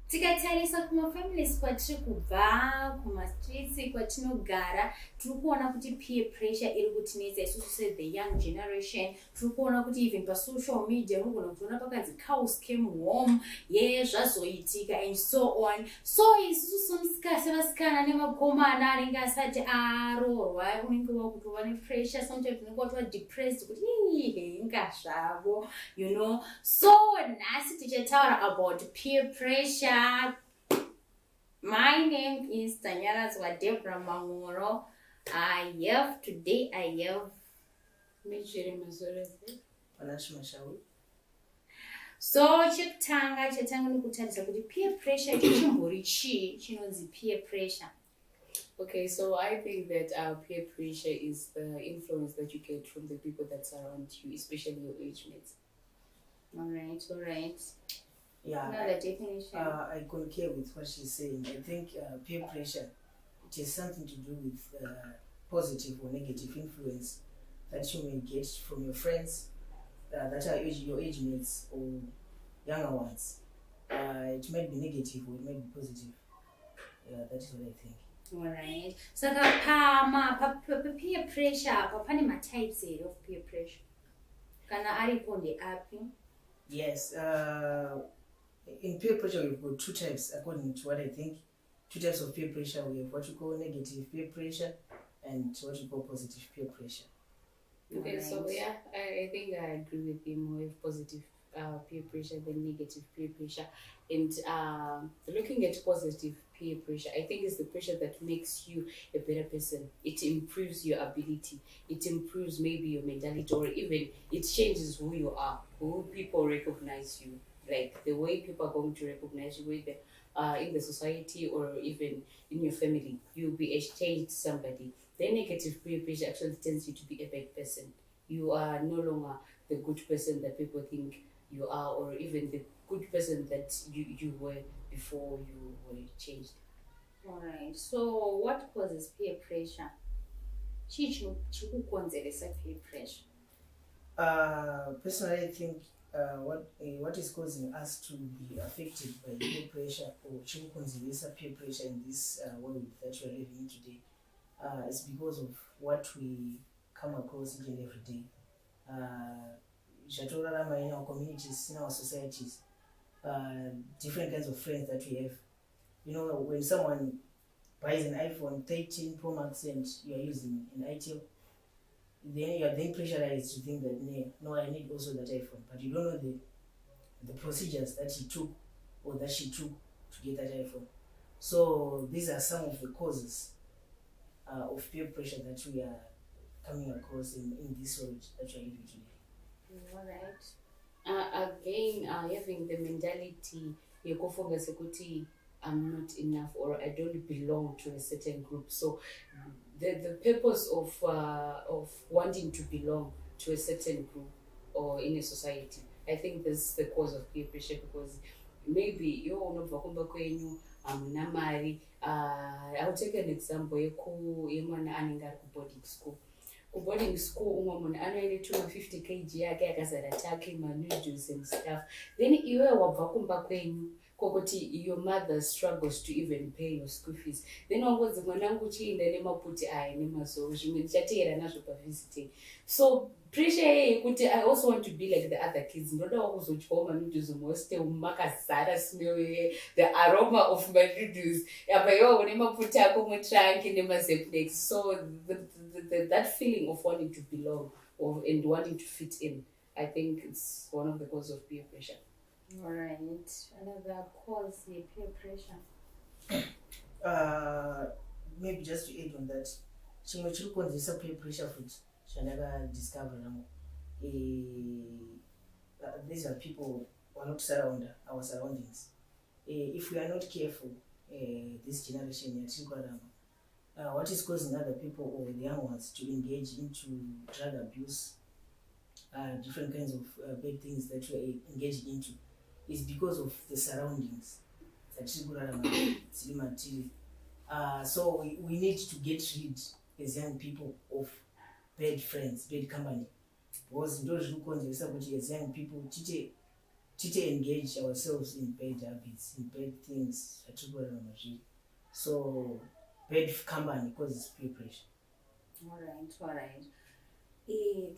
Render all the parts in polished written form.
Tikatarisa kumafamilies kwatiri kubva kumastreets kwatinogara tiri kuona kuti peer pressure iri kutinetsa isusu the young generation. Tiri kuona kuti even pasocial media unogona kutoona pakanzi cows came home zvazoitika and so on. So isusu sevasikana nemakomana anenge asati aroorwa unenge wakutova nepressure, sometimes unenge watova depressed kuti henga zvavo, you know. So nhasi tichataura about peer pressure. My name is Tanya Deborah Mangoro. I have so chekutanga nekutarisa kuti peer pressure chichimbori chii chinonzi peer pressure. Okay, so I think that peer pressure is the influence that you get from the people that surround you, especially your age mates. All right. Yeah, another definition. I concur with what she's saying. I think peer pressure, it has something to do with positive or negative influence that you may get from your friends that are your age mates or younger ones. It might be negative or it might be positive. Yeah, that is what I think. Alright. So the peer pressure, pane types of peer pressure. Kana aripo api? Yes. In peer pressure, we've got two types, according to what I think. Two types of peer pressure. We have what you call negative peer pressure and what you call positive peer pressure. Okay, so yeah, I think I agree with him. We have positive peer pressure than negative peer pressure. And looking at positive peer pressure, I think it's the pressure that makes you a better person. It improves your ability. It improves maybe your mentality, or even it changes who you are, who people recognize you. Like the way people are going to recognize you, whether in the society or even in your family, you'll be exchanged somebody. The negative peer pressure actually tends you to be a bad person. You are no longer the good person that people think you are, or even the good person that you were before you were changed. Alright, so what causes peer pressure? Chikukonzeresa peer pressure? Personally, I think what is causing us to be affected by peer pressure or chikukonzeresa peer pressure in this world that we are living in today is because of what we come across each and every day. In our communities, in our societies, different kinds of friends that we have. You know, when someone buys an iPhone 13 Pro Max and you are using an iTel, then you are then pressurized to think that no, I need also that iPhone, but you don't know the procedures that he took or that she took to get that iPhone. So these are some of the causes of peer pressure that we are coming across in this world that we are living today. Alright. Again, having the mentality kuti I'm not enough or I don't belong to a certain group. So the purpose of wanting to belong to a certain group or in a society, I think this is the cause of peer pressure, because maybe unobva kumba kwenyu hamuna mari. I'll take an example yemwana anenge ari kuboarding school. Kuboarding school umwe munhu anoende 250 kg yake akazara take manoodles and stuff, then iwe wabva kumba kwenyu kokuti your mother struggles to even pay your school fees, then wangodzi mwanangu chienda nemaputi aya nemazoro zvimwe ndichateera nazvo pavisiting. So pressure yekuti I also want to be like the other kids, ndodawo kuzodyawo manoodles muhostel makazara smell the aroma of my noodles, apa iwo une maputi ako mutrunk nemazepnex. So that feeling of wanting to belong and wanting to fit in, I think it's one of the causes of peer pressure. Alright, another cause of peer pressure. Maybe just to add on that, chimwe chiri kukonzeresa peer pressure futi chandakadiscover namo, these are people who are not surround our surroundings. If we are not careful, this generation yatiri kurarama, what is causing other people or the young ones to engage into drug abuse, different kinds of bad things that we are engaging into, is because of the surroundings that so we need to get rid as young people of bad friends, bad company, because those who consider as young people titi engage ourselves in bad habits, in bad things. So bad company causes peer pressure. Alright.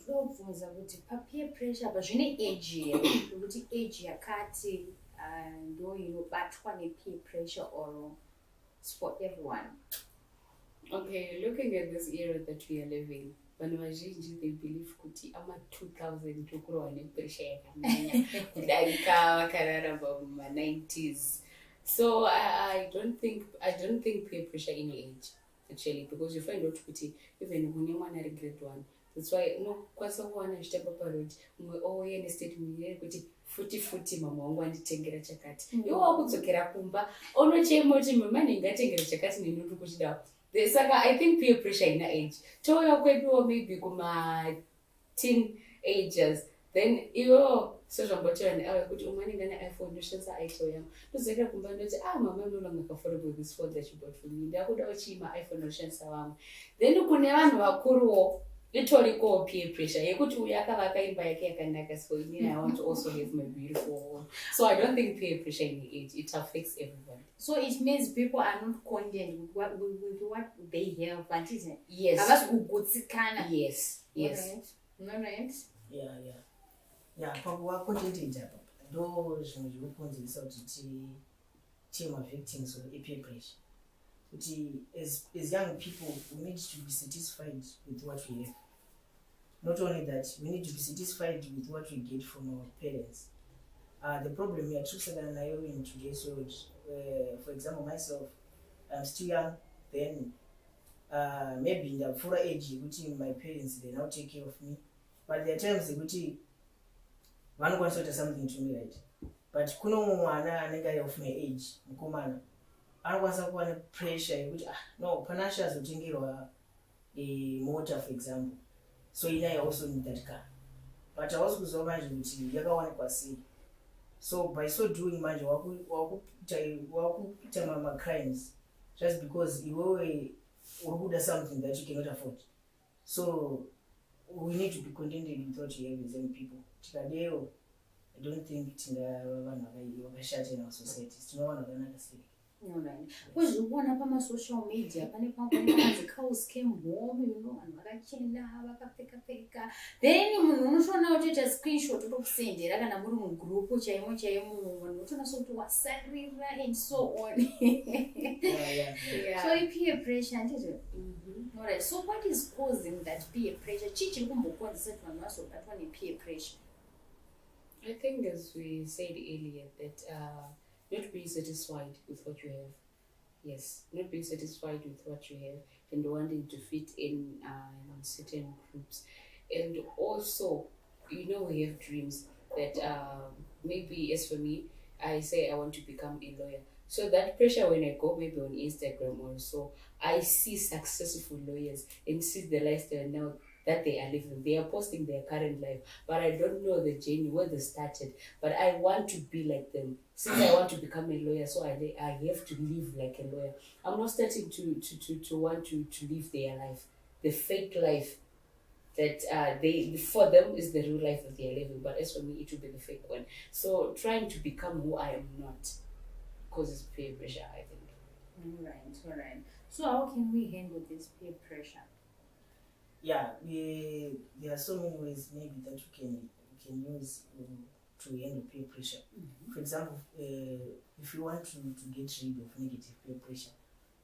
Tobvunza kuti pa-peer pressure pa zvine age here kuti age yakati ndo inobatwa ne-peer pressure or it's for everyone. Okay, looking at this era that we are living, vanhu vazhinji they believe kuti ama-2000 tokurwa nepressure yakanyanya kudarika vakararama muma-90s. So I don't think peer pressure in age actually, because you find out kuti even kune mwana ari grade 1, that's why unokwanisa kuwana zvichitamba parodi mumwe ouye nestatement yeri kuti futi mama wangu anditengera chakati, iwe wakudzokera kumba onochema kuti mama ndengatengera chakati neni kuchidawo. Saka I think peer pressure ina age touya kweduwo maybe kuma-teenagers, then iwewo sezvambotaura neawe kuti umwe anenge ane iPhone ndoshandisa itel yangu ndozokera kumba ndoti mama no longer comfortable with this phone that you bought for me, ndakuda uchiima iPhone ndoshandisa wangu. Then kune vanhu vakuruwo itoriko peer pressure yekuti uyu akavaka imba yake yakanaka, so I want to also have my beautiful home. So I don't think peer pressure in age, it affects everyone. So it means people are not content with what they have, but isn't it? Yes. Yes. Alright. Yeah, pakuva contented apa ndo zvinhu zviri kukonzeresa kuti tima-victims of peer pressure. Kuti as young people we need to be satisfied with what we have. Not only that, we need to be satisfied with what we get from our parents. The problem here tirikusangana nayo in today's world, for example myself, I'm still young, then maybe ndapfuura age yekuti my parents they now take care of me, but there are times yekuti vanokwanisa kuita something to me, right? But kuno mwana anenge ari of my age, mukomana anokwanisa kuva nepressure yekuti no pana achazotengerwa mota for example, so I also need that car, but hausi kuziva manje kuti yakawanikwa sei. So by so doing manje wakuita ma-crimes just because iwewe uri kuda something that you cannot afford. So we need to be contented with what you have as young people. Tikadeo, I don't think tingava vanhu vakashata in our society. Tinova vanhu vakanaka sei. Alright. Kuzviona pama-social media pane pamwe cows came home, vanhu vakachena vakapfeka, then munhu unotoona kutoita screenshot otokusendera kana muri mugrupu chaimo vanhu votoona sokuti wasarira and so on. So peer pressure ndizvo. Alright, so what is causing that peer pressure? Chichi kumbokonzesa kuti vanhu vazobatwa ne-peer pressure. I think as we said earlier that not being satisfied with what you have. Yes, not being satisfied with what you have and wanting to fit in certain groups. And also, we have dreams that maybe, as for me, I say I want to become a lawyer. So that pressure when I go maybe on Instagram or so, I see successful lawyers and see the lifestyle now that they are living. They are posting their current life, but I don't know the journey, where they started. But I want to be like them. Since I want to become a lawyer, so I have to live like a lawyer. I'm not starting to want to live their life, the fake life that for them is the real life that they are living. But as for me, it will be the fake one. So trying to become who I am not causes peer pressure, I think. Alright. So how can we handle this peer pressure? Yeah, there are so many ways maybe that we can use to handle peer pressure. For example, if you want to get rid of negative peer pressure,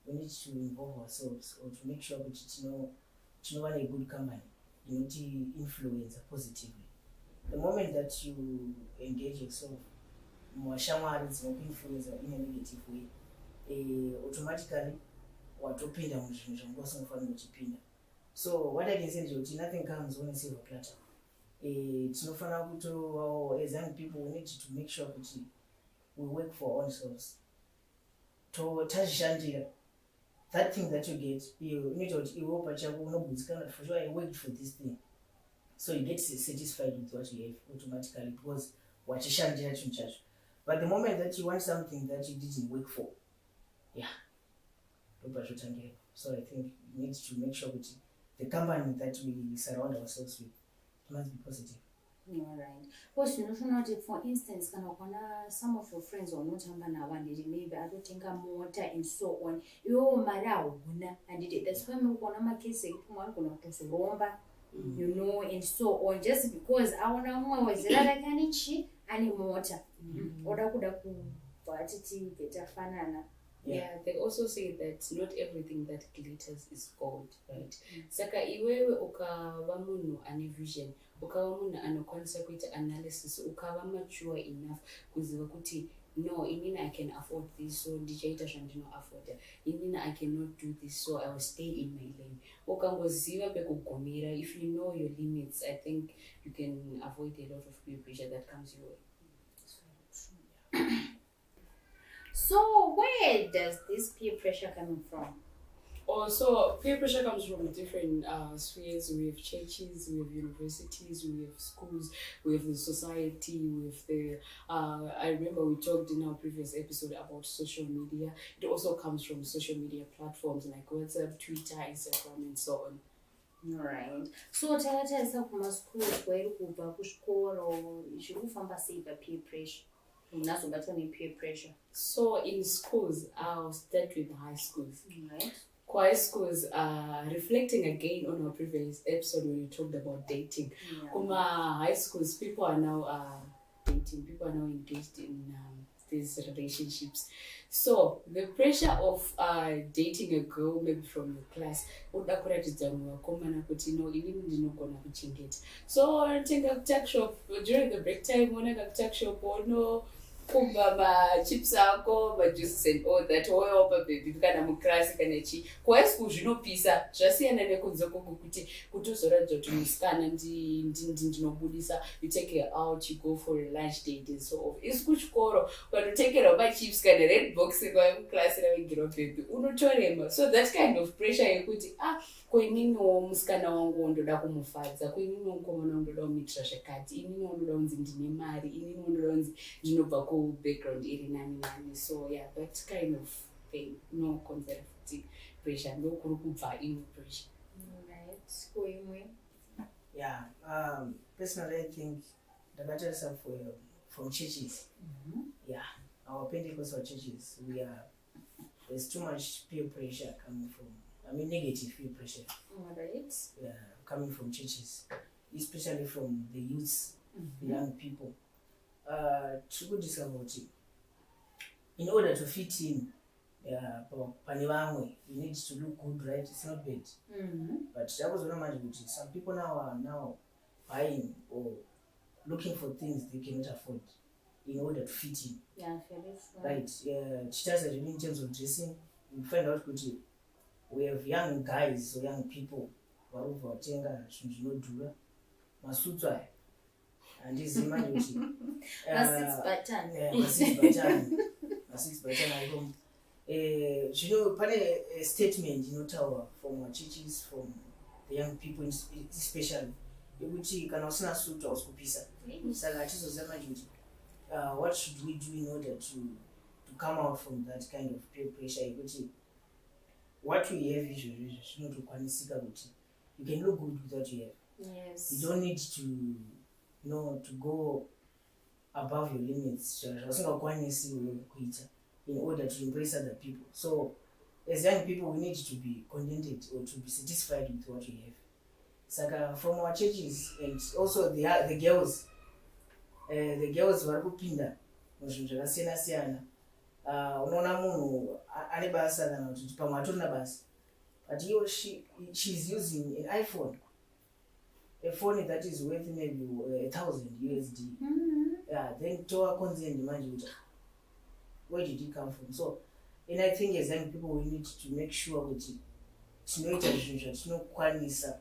we need to involve ourselves or to make sure that you know a good company, you need to influence positively. The moment that you engage yourself, more shamans or influence in a negative way, automatically what opinda muzvinhu. So what I can say is nothing comes on a silver platter. As young people, we need to make sure that we work for ourselves. To touch that thing that you get, you need to for sure I worked for this thing. So you get satisfied with what you have automatically because what you shan't judge. But the moment that you want something that you didn't work for, so I think we need to make sure that the company that we surround ourselves with must be positive. Alright. Because ndinofuna kuti for instance kana ukona some of your friends vaunotamba navo handiti maybe atotenga mota and so on, iwewo mari hauna handiti, that's why muri kuona makesi ekuti mumwe anogona kutozoromba you know and so on just because aona mumwe wezera rake ane mota oda kuda kubva atiti betafanana. Yeah, they also say that not everything that glitters is gold, right? Saka iwewe ukava munhu ane vision, ukava munhu anokwanisa kuita analysis, ukava mature enough kuziva kuti no, inini I can afford this, so ndichaita zvandino afford. Inini I cannot do this, so I will stay in my lane. Ukangoziva pekugumira, if you know your limits, I think you can avoid a lot of peer pressure that comes your way. So where does this peer pressure coming from? Also, peer pressure comes from different spheres. We have churches, we have universities, we have schools, we have the society, we have the... I remember we talked in our previous episode about social media. It also comes from social media platforms like WhatsApp, Twitter, Instagram, and so on. Alright. So takatarisa kumaschools kwairi kubva kuzvikoro zviri kufamba sei papeer pressure? Unazobatwa nepeer pressure. So in schools, I'll start with high schools. Right. High schools, reflecting again on our previous episode when we talked about dating. High schools, people are now dating, people are now engaged in these relationships. So the pressure of dating a girl maybe from your class, uda kuratidza muvakomana kuti no inini ndinogona kuchengeta. So tenga kutuck shop during the break time, unoenda kutuck shop ono kumba machips ako, majuices and all that, woyopa baby kana muklasi kana chi. Kwa school zvinopisa, zvasiyana nekunze koko kuti kutozoratidza kuti musikana ndinobudisa, you take her out, you go for a lunch date and so on. Isi kuchikoro, ukatotekerwa machips kana red box kwa muklasi ravigirwa baby, unotorema. So that kind of pressure yekuti, koininiwo musikana wangu ndoda kumufadza, koininiwo mukomana wangu ndoda kumuitira zvakati, ininiwo ndoda kunzi ndine mari, ininiwo ndoda kunzi ndinobva background iri nani. So yeah, that kind of thing, no conservative pressure, no kuri kubva in pressure. Right. Yeah, personally I think the better stuff from churches. Yeah, our Pentecostal churches, there's too much peer pressure coming from, negative peer pressure. Alright. Yeah, coming from churches, especially from the youths, the young people. To discover in order to fit in, you need to look good, right? It's not bad. But that was one of some people now are buying or looking for things they cannot afford in order to fit in. Yeah, right. Just in terms of dressing, you find out that we have young guys or young people who are over tenga shinodura masutwa and this imagine six button I home. A statement from our churches, from the young people especially, which can also not suit us kupisa. What should we do in order to come out from that kind of peer pressure? What we have is not you can look good with what you have. Yes. You don't need to to go above your limits in order to embrace other people. So as young people we need to be contented or to be satisfied with what we have. Saka from our churches and also the girls vari kupinda muzvinhu zvakasiyana siyana. Unoona munhu ane basa kana kuti pamwe atorina basa, but she's using an iPhone, a phone that is worth maybe 1,000 USD. Yeah, then toa consent manje, where did it come from? So, and I think as young people we need to make sure that tinoita zvinhu zvatinokwanisa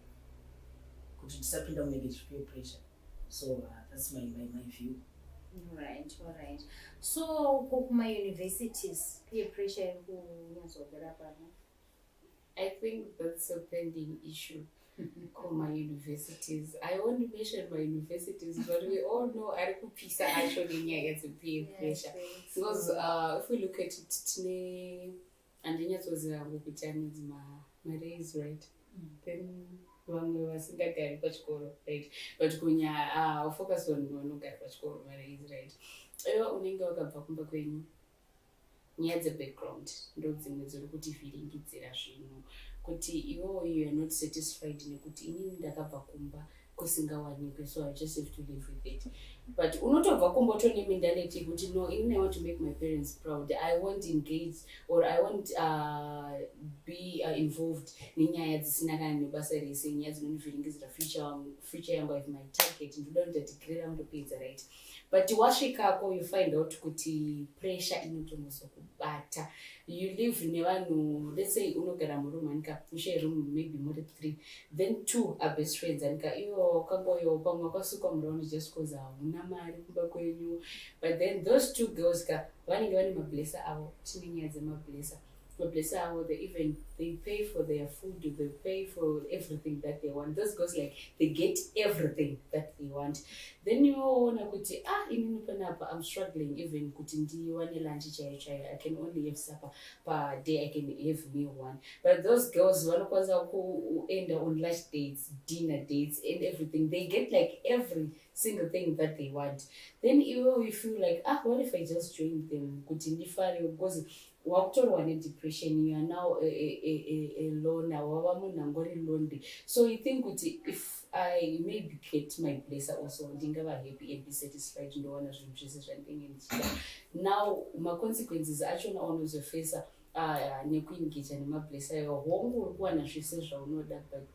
kuti tisapinda negative peer pressure. So that's my view. Right. So kuma universities peer pressure I think that's a pending issue. My universities, I only mentioned my universities, but we all know Arikupisa actually near the peer pressure. Because if we look at it today, and then it was my raise, right? Then vamwe vasingagari pachikoro, right? But focus on vanogara pachikoro mari is right. Iwe unenge wakabva kumba kwenyu, nyaya dzebackground ndo dzimwe dziri kutivhiringidzira zvinhu kuti iwewo you are not satisfied nekuti inini ndakabva kumba kusingawanikwe, so I just have to live with it. But unotobva kumbotone mentality kuti no, even I want to make my parents proud, I won't engage or I won't be involved nenyaya dzisina kana nebasa rese, nyaya dzinondivhiringidzira future yangu. I have my target, ndoda kuti degree rangu ndopedza, right? But wasvikako you find out kuti pressure inotomuzokubata. You live nevanhu, let's say unogara muroom anika mushare room maybe muri 3, then 2 are best friends anika iwo wakangoyo pamwe wakasuka murauni just cause hauna mari kumba kwenyu. But then those 2 girls vanenge vane mablesa avo, tine nyaya dzemablesa. Mablesa avo, they pay for their food, they pay for everything that they want. Those girls like they get everything that they want. Then you wanna kuti inini panapa I'm struggling even kuti ndiwane lunch chaiyo. I can only have supper per day, I can have meal one. But those girls vanokwanisa kuenda on lunch dates, dinner dates and everything. They get like every single thing that they want. Then you feel like what if I just join them kuti ndifare, because wakutorwa depression, you are now a loner, wava munhu angori lonely. So you think kuti if I maybe get my blesser also, ndingava happy and be satisfied, ndowana zvinhu zvese zvandinenge ndichida. Now consequences achona unozofesa nekuengage nemablesser iwo, hongu uri kuwana zvese zvaunoda, but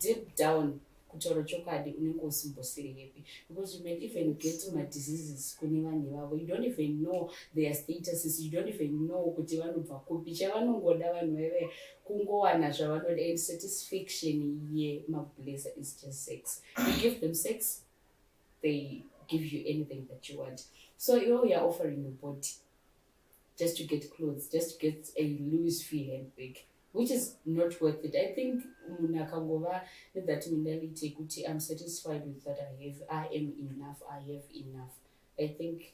deep down kutaura chokwadi unenge usimbosiri happy, because you might even get diseases kune vanhu ivavo. You don't even know their statuses, you don't even know kuti vanobva kupi. Chavanongoda vanhu veve kungowana zvavanoda, and satisfaction yemablesser is just sex. You give them sex, they give you anything that you want. So you are offering your body just to get clothes, just to get a loose feel and big, which is not worth it. I think munakangova with that mentality kuti I'm satisfied with that I have, I am enough, I have enough. I think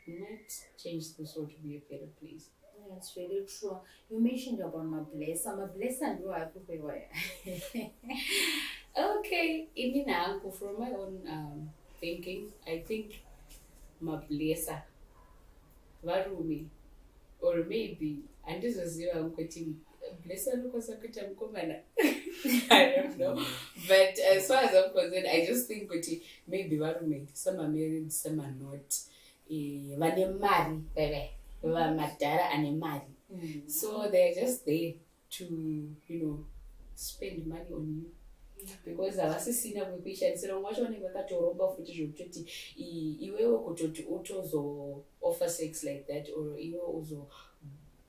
might change this world to be a better place. Yeah, it's really true. You mentioned about mablesser. Mablesser ndo akupewa. Okay, inina from my own thinking, I think mablesser varume, or maybe andizoziva kuti blesser nokosa kuita mukomana. I don't know. But as far as I'm concerned, I just think kuti maybe varume, some are married, some are not. Vane mari, vamadhara ane mari. So they're just there to, spend money on you. Because havasisina kupishanisira, umwe wacho vanenge vakatoromba futi zvekutoti iwewe kutoti utozo offer sex like that, or iwe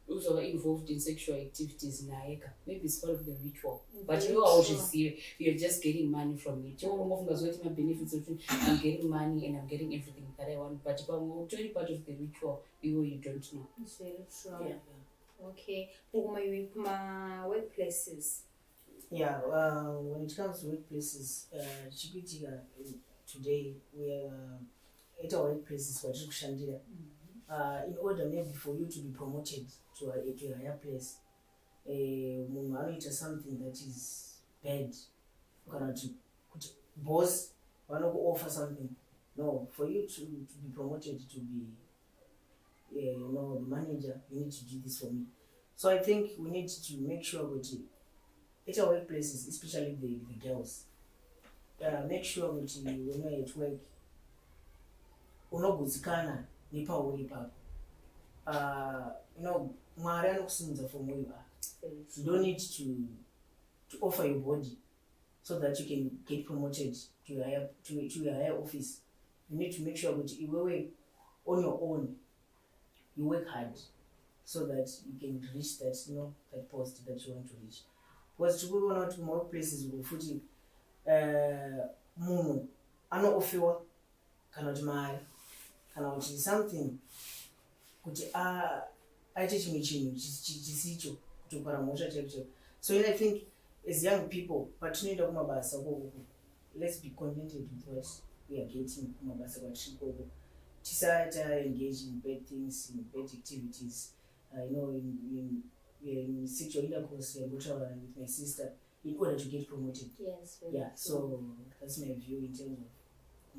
uzova involved in sexual activities naeka. Maybe it's part of the ritual, but you are always you're just getting money from it. My benefits of I'm getting money and I'm getting everything that I want, but if part of the ritual, you don't know. It's very true. Yeah. Okay. My workplaces. Yeah, when it comes to workplaces, today we are at our workplaces, in order maybe for you to be promoted to a higher place, something that is bad. Boss, want to offer something. No, for you to be promoted to be, the manager, you need to do this for me. So I think we need to make sure that at our workplaces, especially the girls, make sure that when you're at work, unogutsikana nipa uri papo. Mwari anokusimudza for more. You don't need to offer your body so that you can get promoted to a higher office. You need to make sure that you on your own, you work hard so that you can reach that that post that you want to reach. Because to go on to more places will futi munhu anoofewa kana kuti mari kana kuti something kuti aite chimwe chinhu chisicho kuti kwaramosha chaicho. So I think as young people patinoenda kumabasa koko, let's be contented with what we are getting kumabasa kwatiri koko. Tisata engage in bad things, in bad activities. In sexual intercourse with my sister, in order to get promoted. Yes, very Yeah, true. so that's my view in terms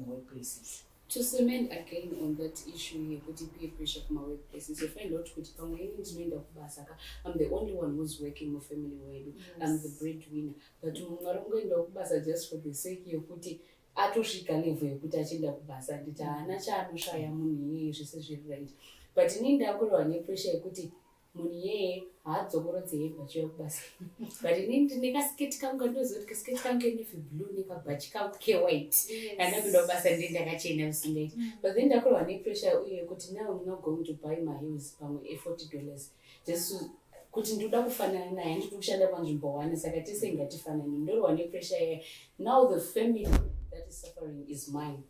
of workplaces. To cement again on that issue yekuti peer pressure kuma workplaces, you find out kuti pamwe ini ndinoenda kubasa ka, I'm the only one who's working mufamily wedu. I'm the breadwinner, but mumwe ari kungoendawo kubasa just for the sake yekuti atosvika level yekuti achienda kubasa nditi haana chaanoshaya munhu iyeye zvese zviri right. But inini ndakurwa nepressure yekuti munhu iyeye haadzokorodze yega achiuya kubasa. But inini ndine kasiketi kangu kandoziva kuti kasiketi kangu kenavy blue nekabhachi kangu kewhite, handina kuenda kubasa ndini ndakachena usingaiti. But then ndakurwa nepressure uye yekuti now I'm not going to buy my heels pamwe $40 just kuti ndoda kufanana naye, handidi kushanda panzvimbo 1 saka tese ngatifanane. Ndorwa nepressure yaye. Now the family that is suffering is mine.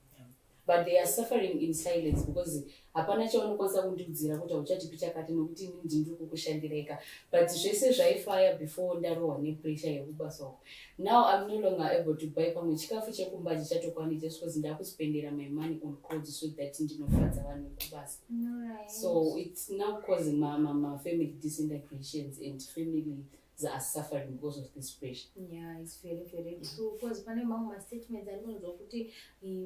But they are suffering in silence because hapana chavanokwanisa kundiudzira kuti hauchatipi chakati nokuti inini ndiri kukushandireka. But zvese zvaifaya before ndarohwa nepressure yekubasa uko. Now I'm no longer able to buy pamwe chikafu chekumba chichatokwani just because ndakuspendera my money on clothes so that ndinofadza vanhu vekubasa. So it's now causing my family disintegrations and families are suffering because of this pressure. Yeah, it's very, very true. Because pane mamwe statements andinonzwa kuti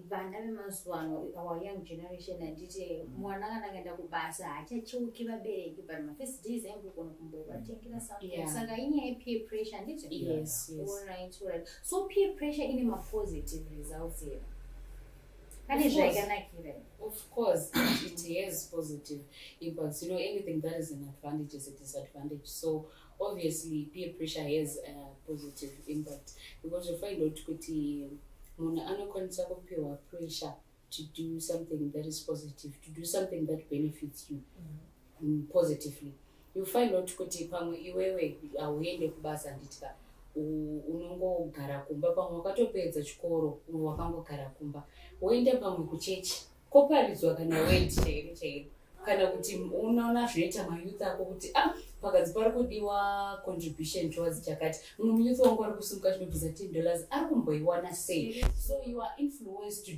vana vemazuva ano, our young generation, anditi mwana kana akaenda kubasa hachacheuki vabereki, but mafirst days aingogona kumbovatengera something. Saka inyaya yepeer pressure ndizvo. Yes. Alright. So peer pressure ine ma-positive results here. Pane zvaikanakira. Of course, it has positive impacts. You know, anything that is an advantage is a disadvantage. So obviously peer pressure has a positive impact because you find out kuti munhu anokwanisa kupiwa pressure to do something that is positive, to do something that benefits you positively. You find out kuti pamwe iwewe hauende kubasa nditika unongogara kumba, pamwe wakatopedza chikoro wakangogara kumba, woende pamwe kuchechi koparidzwa kana wendi chairo kana kuti unaona zvinoita mayouth ako kuti pakadzi pari kudiwa contribution towards chakati, mumwe muyouth wangu ari kusimuka chinobvisa $10 ari kumboiwana sei. So you are influenced to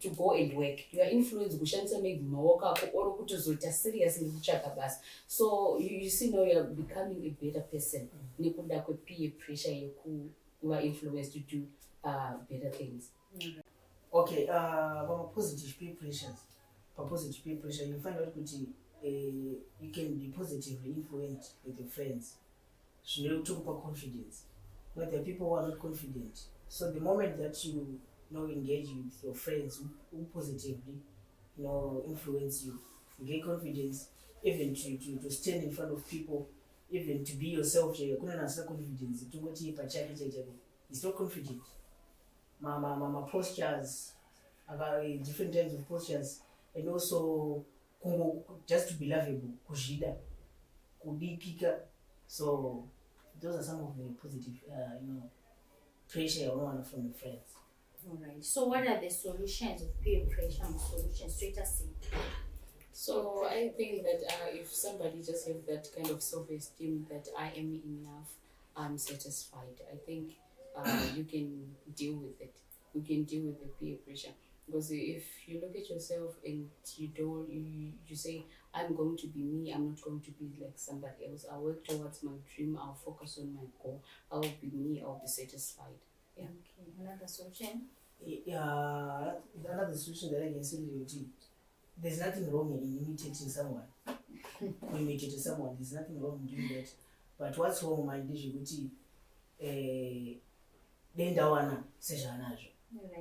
go and work, you are influenced kushandisa maybe maoko ako or kutozoita serious nekutsvaka basa. So you see now you are becoming a better person nekuda kwepeer pressure yekuva influenced to do better things. Okay, positive peer pressures. For positive peer pressure, you find out that you can be positively influenced with your friends. So you talk about confidence. But there are people who are not confident. So the moment that you engage with your friends who positively influence you, you get confidence, even to stand in front of people, even to be yourself. You couldn't answer confidence. It's not confident. My postures, different types of postures, and also just to be lovable, kujida, kudikika. So those are some of the positive, pressure from your friends. Alright. So what are the solutions of peer pressure? Solutions, straight as simple. So I think that if somebody just have that kind of self-esteem that I am enough, I'm satisfied, I think you can deal with it. You can deal with the peer pressure. Because if you look at yourself and you say, I'm going to be me, I'm not going to be like somebody else. I'll work towards my dream, I'll focus on my goal, I'll be me, I'll be satisfied. Yeah. Okay. Another solution? Yeah, another solution that I can say is there's nothing wrong in imitating someone. When imitating someone, there's nothing wrong in doing that. But what's wrong with my dish?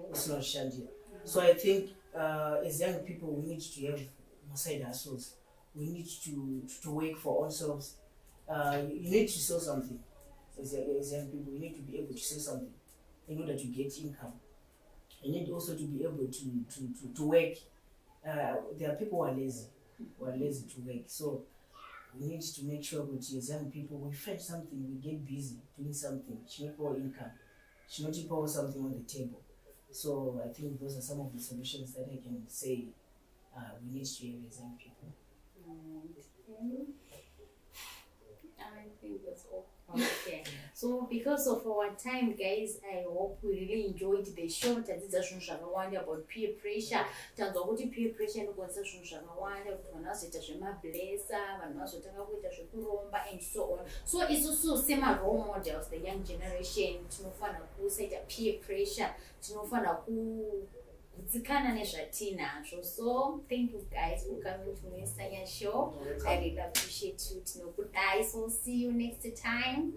It's not shandy. So I think as young people, we need to have side hustles. We need to work for ourselves. You need to sell something. As young people, we need to be able to sell something in order to get income. You need also to be able to work. There are people who are lazy to work. So we need to make sure that as young people, we find something, we get busy doing something, should not pour income, should not pour something on the table. So I think those are some of the solutions that I can say we need to have as young people. I think that's all. Okay. So because of our time, guys, I hope we really enjoyed the show. Tadzidza zvinhu zvakawanda about peer pressure. Tanzwa kuti peer pressure inokonzera zvinhu zvakawanda kuti vanhu vazoita zvemablesa, vanhu vazotanga kuita zvekuromba and so on. So isusu sema role models, the young generation, tinofana kusaita peer pressure, tinofana kudzikana nezvatinazvo. So thank you guys for coming to my Tanya show. I really appreciate you. Tinokudai. So see you next time.